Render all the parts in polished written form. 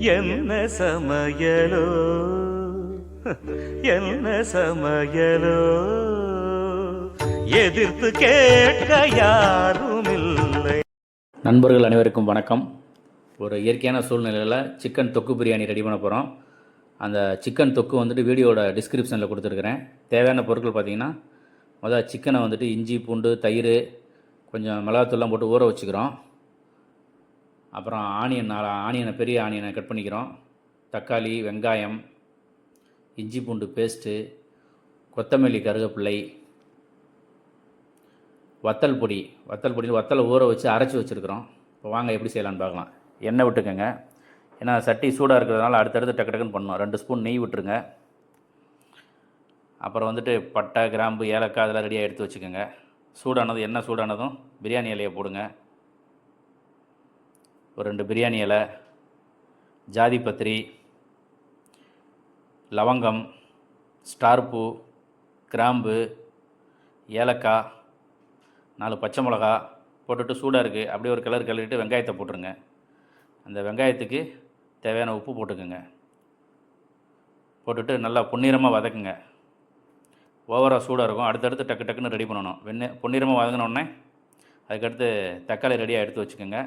என்ன சமையலோ என்ன சமையலோ எதிர்த்து கேட்க யாரும் இல்லை. நண்பர்கள் அனைவருக்கும் வணக்கம். ஒரு இயற்கையான சூழ்நிலையில் சிக்கன் தொக்கு பிரியாணி ரெடி பண்ண போகிறோம். அந்த சிக்கன் தொக்கு வந்துட்டு வீடியோட டிஸ்கிரிப்ஷனில் கொடுத்துருக்குறேன். தேவையான பொருட்கள் பார்த்திங்கன்னா, முதல்ல சிக்கனை வந்துட்டு இஞ்சி பூண்டு தயிர் கொஞ்சம் மிளகாத்தூள்லாம் போட்டு ஊற வச்சுக்கிறோம். அப்புறம் ஆனியனை பெரிய ஆனியனை கட் பண்ணிக்கிறோம். தக்காளி, வெங்காயம், இஞ்சி பூண்டு பேஸ்ட்டு, கொத்தமல்லி, கருவேப்பிலை, வத்தல் பொடி வத்தலை ஊற வச்சு அரைச்சி வச்சுருக்குறோம். இப்போ வாங்க எப்படி செய்யலான்னு பார்க்கலாம். எண்ணெய் விட்டுக்கோங்க. ஏன்னா சட்டி சூடாக இருக்கிறதுனால அடுத்தடுத்து டக்கு டக்குன்னு பண்ணணும். 2 ஸ்பூன் நெய் விட்டுருங்க. அப்புறம் வந்துட்டு பட்டை, கிராம்பு, ஏலக்காய் அதெல்லாம் ரெடியாக எடுத்து வச்சுக்கோங்க. எண்ணெய் சூடானதும் பிரியாணி இலையை போடுங்க. ஒரு 2 பிரியாணி இலை, ஜாதி பத்திரி, லவங்கம், ஸ்டார் பூ, கிராம்பு, ஏலக்காய், 4 பச்சை மிளகா போட்டுட்டு சூடாக இருக்குது அப்படியே ஒரு கிளறிட்டு வெங்காயத்தை போட்டுருங்க. அந்த வெங்காயத்துக்கு தேவையான உப்பு போட்டுக்குங்க. போட்டுட்டு நல்லா பொன்னிறமாக வதக்குங்க. ஓவராக சூடாக இருக்கும். அடுத்தடுத்து டக்கு டக்குன்னு ரெடி பண்ணணும். பொன்னிறமாக வதங்கினோடனே அதுக்கடுத்து தக்காளி ரெடியாக எடுத்து வச்சுக்கோங்க.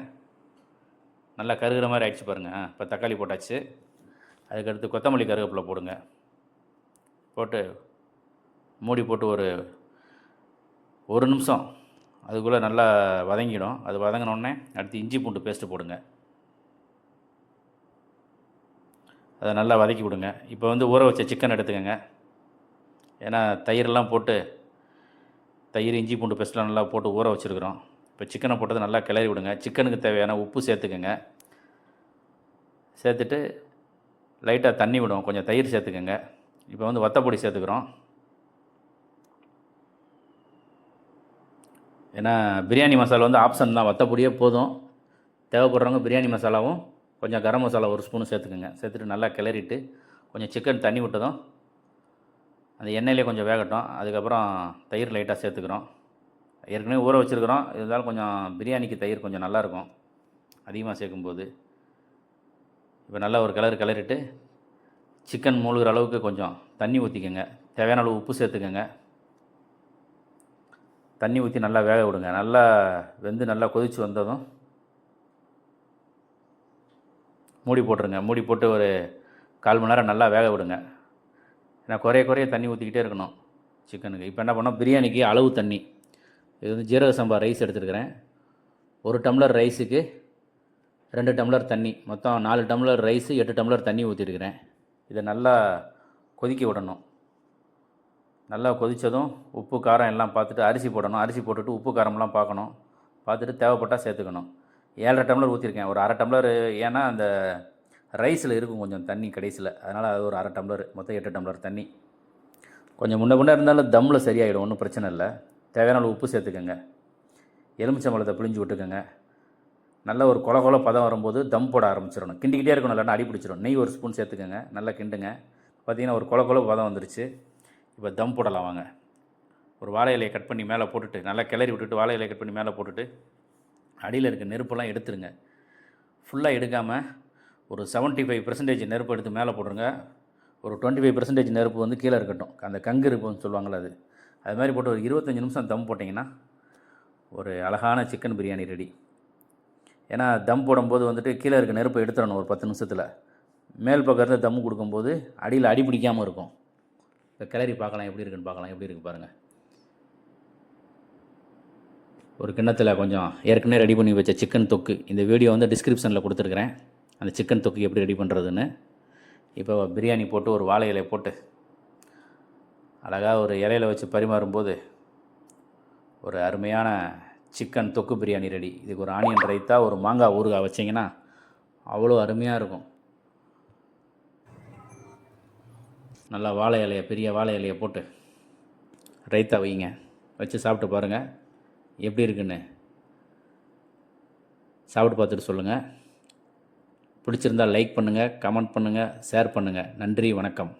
நல்லா கருகிற மாதிரி ஆகிடுச்சு பாருங்கள். இப்போ தக்காளி போட்டாச்சு. அதுக்கடுத்து கொத்தமல்லி, கருவேப்பிலை போடுங்க. போட்டு மூடி போட்டு ஒரு நிமிஷம் அதுக்குள்ளே நல்லா வதங்கிடும். அது வதங்கினோடனே அடுத்து இஞ்சி பூண்டு பேஸ்ட்டு போடுங்க. அதை நல்லா வதக்கி விடுங்க. இப்போ ஊற வச்ச சிக்கன் எடுத்துக்கோங்க. ஏன்னா தயிரெல்லாம் போட்டு இஞ்சி பூண்டு பேஸ்ட்லாம் நல்லா போட்டு ஊற வச்சுருக்குறோம். இப்போ சிக்கனை போட்டது நல்லா கிளறி விடுங்க. சிக்கனுக்கு தேவையான உப்பு சேர்த்துக்கோங்க. சேர்த்துட்டு லைட்டாக தண்ணி விடும், கொஞ்சம் தயிர் சேர்த்துக்கோங்க. இப்போ வத்தப்பொடி சேர்த்துக்கிறோம். ஏன்னா பிரியாணி மசாலா ஆப்ஷன் தான், வத்தப்பொடியே போதும். தேவைப்படுறவங்க பிரியாணி மசாலாவும் கொஞ்சம் கரம் மசாலா 1 ஸ்பூனு சேர்த்துக்குங்க. சேர்த்துட்டு நல்லா கிளறிட்டு கொஞ்சம் சிக்கன் தண்ணி விட்டதும் அந்த எண்ணெயிலே கொஞ்சம் வேகட்டும். அதுக்கப்புறம் தயிர் லைட்டாக சேர்த்துக்கிறோம். ஏற்கனவே ஊற வச்சுருக்குறோம். இருந்தாலும் கொஞ்சம் பிரியாணிக்கு தயிர் கொஞ்சம் நல்லாயிருக்கும் அதிகமாக சேர்க்கும்போது. இப்போ நல்லா ஒரு கிளறிட்டு சிக்கன் மூழ்கிற அளவுக்கு கொஞ்சம் தண்ணி ஊற்றிக்கோங்க. தேவையான அளவு உப்பு சேர்த்துக்கோங்க. தண்ணி ஊற்றி நல்லா வேக விடுங்க. நல்லா வெந்து நல்லா கொதித்து வந்ததும் மூடி போட்டுருங்க. மூடி போட்டு ஒரு 1/4 மணி நேரம் நல்லா வேக விடுங்க. ஏன்னா குறைய தண்ணி ஊற்றிக்கிட்டே இருக்கணும் சிக்கனுக்கு. இப்போ என்ன பண்ணோம், பிரியாணிக்கு அளவு தண்ணி இது ஜீரக சம்பா ரைஸ் எடுத்துருக்கிறேன். 1 டம்ளர் ரைஸுக்கு 2 டம்ளர் தண்ணி, மொத்தம் 4 டம்ளர் ரைஸு 8 டம்ளர் தண்ணி ஊற்றிருக்கிறேன். இதை நல்லா கொதிக்க விடணும். நல்லா கொதித்ததும் உப்பு காரம் எல்லாம் பார்த்துட்டு அரிசி போடணும். அரிசி போட்டுட்டு உப்பு காரம்லாம் பார்க்கணும். பார்த்துட்டு தேவைப்பட்டால் சேர்த்துக்கணும். 7.5 டம்ளர் ஊற்றிருக்கேன். ஒரு 1/2 டம்ளர், ஏன்னா அந்த ரைஸில் இருக்கும் கொஞ்சம் தண்ணி கடைசியில், அதனால் அது ஒரு 1/2 டம்ளர், மொத்தம் 8 டம்ளர் தண்ணி. கொஞ்சம் முன்ன இருந்தாலும் தம்மில் சரியாயிடும், ஒன்றும் பிரச்சனை இல்லை. தேவையான உப்பு சேர்த்துக்கோங்க. எலுமிச்சம்பழத்தை பிழிஞ்சு விட்டுக்கோங்க. நல்ல ஒரு கொல பதம் வரும்போது தம் போட ஆரம்பிச்சிடணும். கிண்டிக்கிட்டே இருக்கணும், இல்லைன்னா அடி பிடிச்சிடும். நெய் 1 ஸ்பூன் சேர்த்துக்கோங்க. நல்லா கிண்டுங்க. பார்த்திங்கன்னா ஒரு கொல பதம் வந்துருச்சு. இப்போ தம் போடலாம் வாங்க. ஒரு வாழை இலையை கட் பண்ணி மேலே போட்டுட்டு நல்லா கிளறி விட்டுட்டு வாழை இலையை கட் பண்ணி மேலே போட்டுட்டு அடியில் இருக்க நெருப்பெல்லாம் எடுத்துருங்க. ஃபுல்லாக எடுக்காமல் ஒரு 75% நெருப்பு எடுத்து மேலே போட்டுருங்க. ஒரு 25% நெருப்பு கீழே இருக்கட்டும். அந்த கங்கு இருப்புன்னு சொல்லுவாங்களே அது மாதிரி போட்டு ஒரு 25 நிமிஷம் தம் போட்டிங்கன்னா ஒரு அழகான சிக்கன் பிரியாணி ரெடி. ஏன்னா தம் போடும்போது கீழே இருக்க நெருப்பை எடுத்துடணும் ஒரு 10 நிமிஷத்தில். மேல் பக்கம் இருந்து தம் கொடுக்கும்போது அடியில் அடி பிடிக்காமல் இருக்கும். இப்போ கிளறி பார்க்கலாம் எப்படி இருக்குன்னு பார்க்கலாம். எப்படி இருக்குது பாருங்கள். ஒரு கிண்ணத்தில் கொஞ்சம் ஏற்கனவே ரெடி பண்ணி வச்ச சிக்கன் தொக்கு, இந்த வீடியோ டிஸ்கிரிப்ஷனில் கொடுத்துருக்குறேன், அந்த சிக்கன் தொக்கு எப்படி ரெடி பண்ணுறதுன்னு. இப்போ பிரியாணி போட்டு ஒரு வாழை இலையை போட்டு அழகாக ஒரு இலையில் வச்சு பரிமாறும்போது ஒரு அருமையான சிக்கன் தொக்கு பிரியாணி ரெடி. இதுக்கு ஒரு ஆனியன் ரைத்தா, ஒரு மாங்காய் ஊறுகாய் வச்சிங்கன்னா அவ்வளோ அருமையாக இருக்கும். நல்லா பெரிய வாழை இலையை போட்டு ரைத்தா வைங்க. வச்சு சாப்பிட்டு பாருங்கள் எப்படி இருக்குன்னு. சாப்பிட்டு பார்த்துட்டு சொல்லுங்கள். பிடிச்சிருந்தால் லைக் பண்ணுங்கள், கமெண்ட் பண்ணுங்கள், ஷேர் பண்ணுங்கள். நன்றி, வணக்கம்.